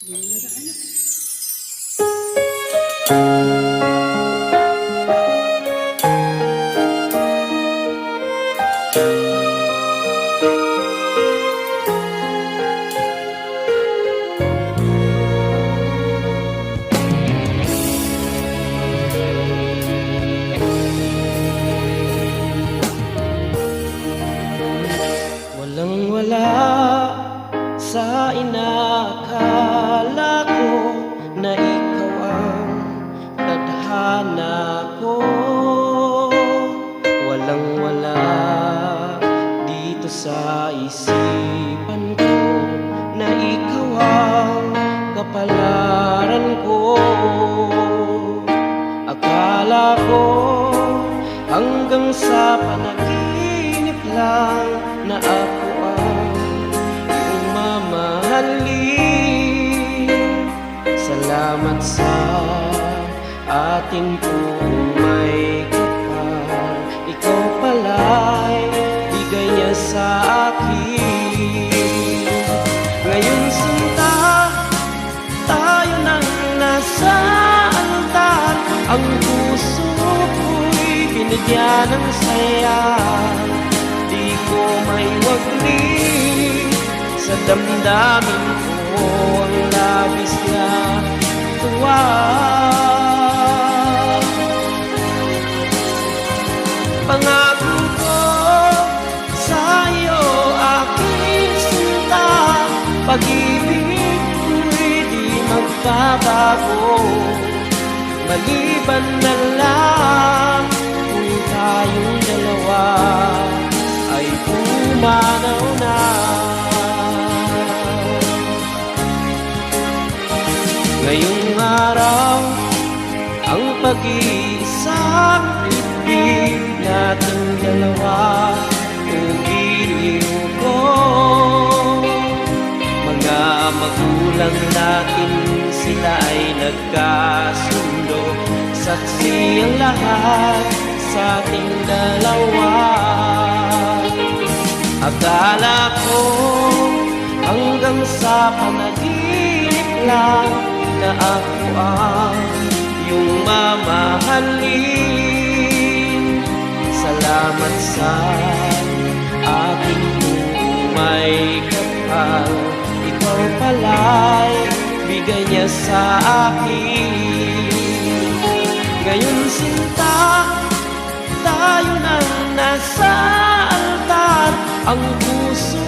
Walang-wala sa inakala ko na ikaw ang tadhana ko. Walang-wala dito sa isipan ko na ikaw ang kapalaran ko. Akala ko hanggang sa panaginip lang na ako ang iyong mamahalin. Salamat sa ating pong may kapal, ikaw pala'y bigay niya sa akin. Ngayon sinta, tayo nang nasa altar, ang puso ko'y binigyan ng saya. Di ko maiwagli sa damdamin ko ang labis na tuwa. Pangako ko sa iyo, aking sinta, pag-ibig ko'y di magbabago. Maliban na lang kung tayong dalawa ay pumanaw na. Ngayong araw, ang pag-iisang ibig nating dalawa ang giliw ko. Mga magulang natin, sila ay nagkasundo, saksi ang lahat sa ating dalawa. Akala ko hanggang sa panaginip lang na ako ang iyong mamahalin. Salamat sa aking may kapal, ikaw pala'y bigay niya sa akin. Ngayon sinta, tayo nang nasa altar, ang puso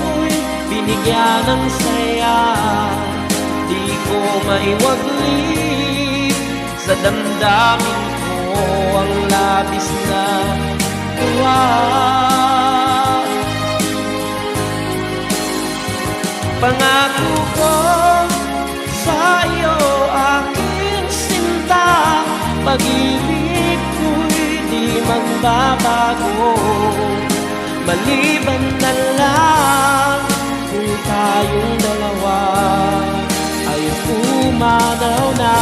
ko'y binigyan ng saya. Di ko maiwagli sa damdamin ko ang labis na tuwa. Pangako ko sa iyo, aking sinta, pag-ibig ko'y di magbabago. Maliban na lang kung tayong dalawa ay pumanaw na.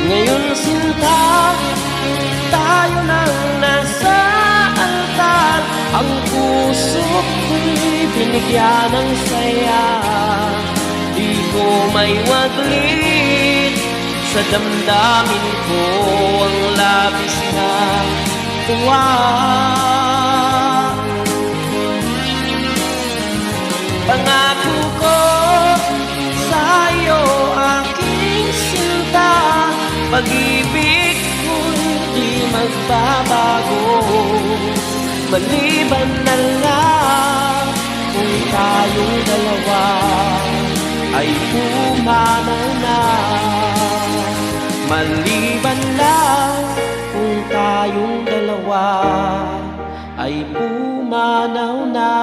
Ngayon sinta, tayo nang nasa altar, ang puso ko'y binigyan ng saya. Di ko maiwaglit sa damdamin ko ang labis na tuwa. Pangako ko sa iyo, aking sinta, pag-ibig ko'y di magbabago. Maliban na lang kung tayong dalawa ay pumanaw na. Maliban lang kung tayong dalawa ay pumanaw na.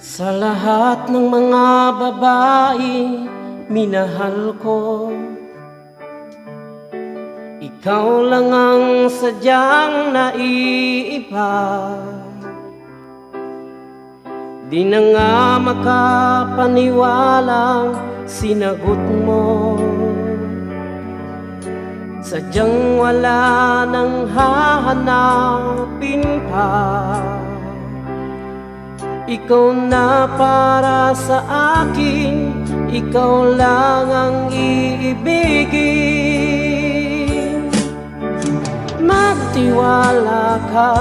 Sa lahat ng mga babaeng minahal ko, ikaw lang ang sadyang naiiba. Di na nga makapaniwalang sinagot mo, sadyang wala nang hahanapin pa. Ikaw na para sa akin, ikaw lang ang iibigin. Magtiwala ka,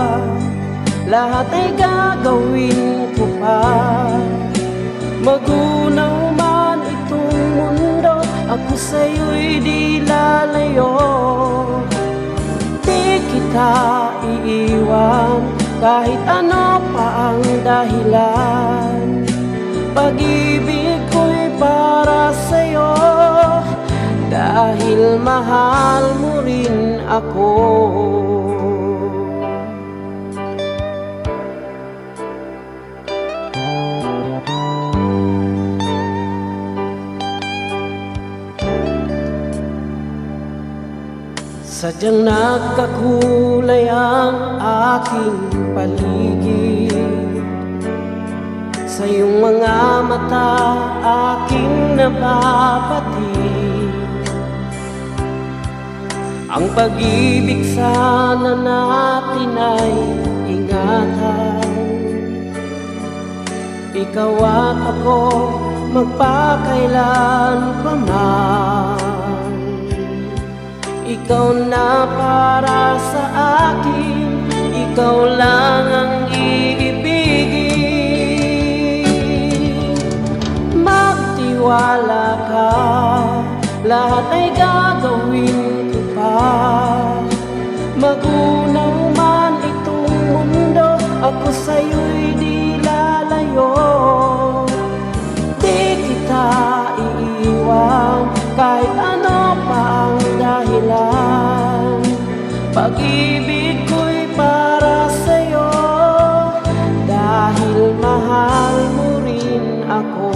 lahat ay gagawin ko pa. Magunaw man itong mundo, ako sa'yo'y di lalayo. Di kita iiwan, kahit ano pa ang dahilan. Pag-ibig ko'y para sa'yo, dahil mahal mo rin ako. Sadyang nagkakulay ang aking paligid, sa iyong mga mata aking nababati. Ang pag-ibig sana natin ay ingatan, ikaw at ako magpakailan pa man. Ikaw na para sa akin, ikaw lang ang iibigin. Magtiwala ka, lahat ay gagawin ko pa. Magunaw man itong mundo, ako sa'yo'y di lalayo. Di kita iiwan, kahit ano pa ang dahilan. Pag-ibig ko'y para sa'yo, dahil mahal mo rin ako.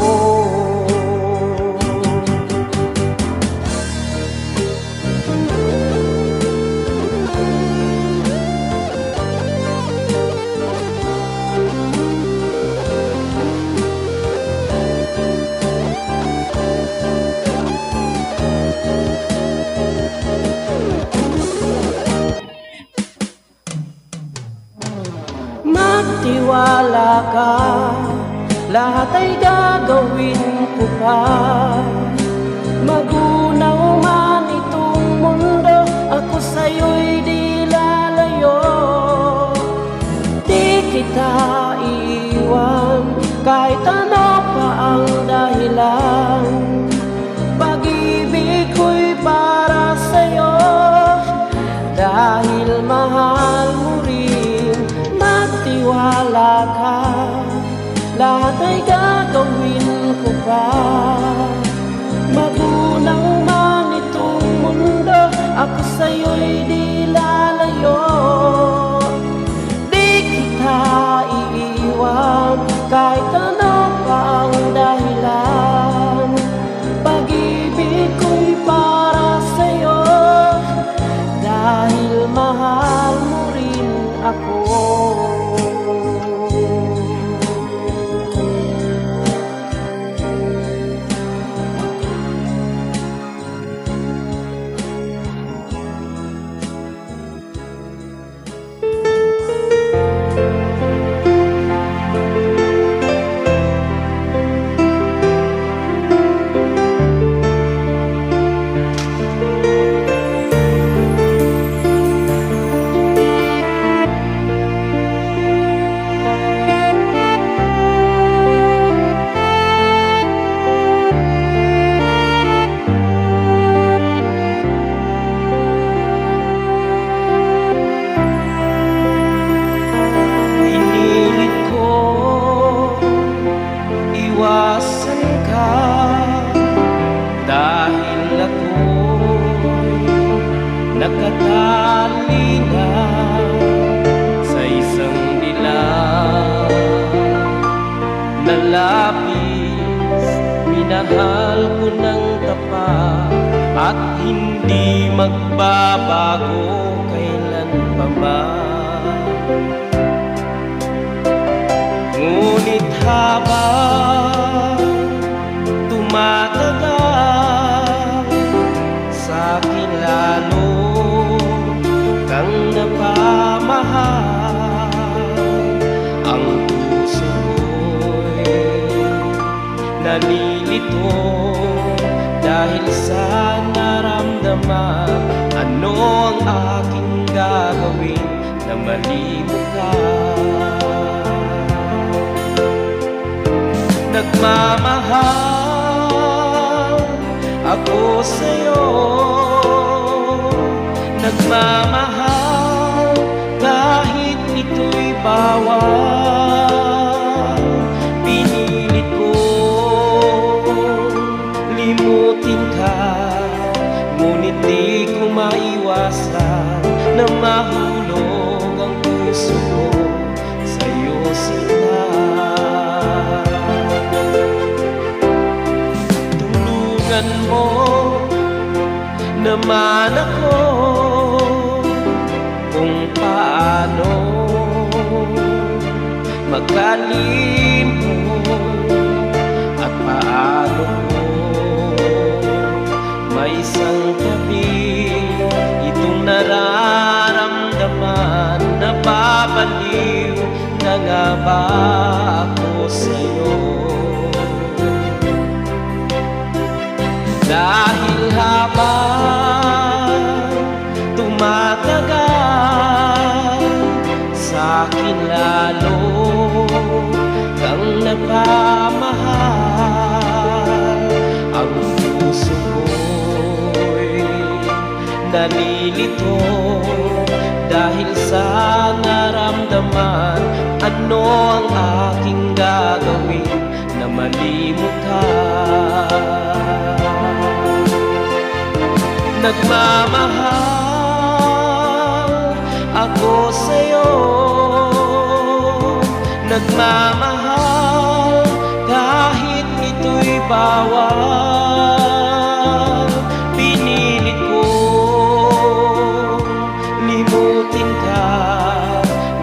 Magtiwala ka, lahat ay gagawin ko pa. Magunaw man itong mundo, ako sa'yo'y di lalayo. Di kita iiwan, kahit ano pa ang dahilan. Pag-ibig ko'y para sa'yo, dahil mahal mo rin. Magtiwala ka, lahat ay gagawin ko pa. Magunaw man itong mundo, ako sa'yo'y di lalayo. Di kita iiwan, kahit ano pa ang dahilan. Pag-ibig ko'y para sa'yo, dahil mahal mo rin ako. at hindi magbabago kailan pa man. Ngunit habang tumatagal, sa'kin lalo kang napamahal. Ang puso ko'y nalilito dahil sa naramdaman. Ano ang aking gagawin na malimot ka? Nagmamahal ako sa'yo, nagmamahal kahit ito'y bawal. Pinilit kong limutin ka, ngunit di ko maiwasan na mahulog ang puso ko sa'yo, sinta. Tulungan mo naman ako kung paano magkalimot at paano ko maisangkapi itong nararamdaman. Napapaliw na nga ba ako sa'yo? Dahil habang tumatagal, sa'kin lalo kang napamahal. Ang puso ko'y nalilito dahil sa naramdaman. Ano ang aking gagawin na malimot ka? Nagmamahal ako sa'yo, nagmamahal kahit ito'y bawal. Pinilit kong limutin ka,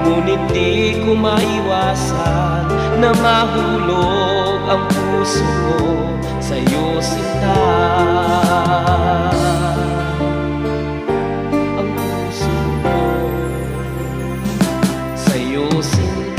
ngunit di ko maiwasan na mahulog ang puso ko sa'yo, sinta. Ang puso ko sa'yo, sinta.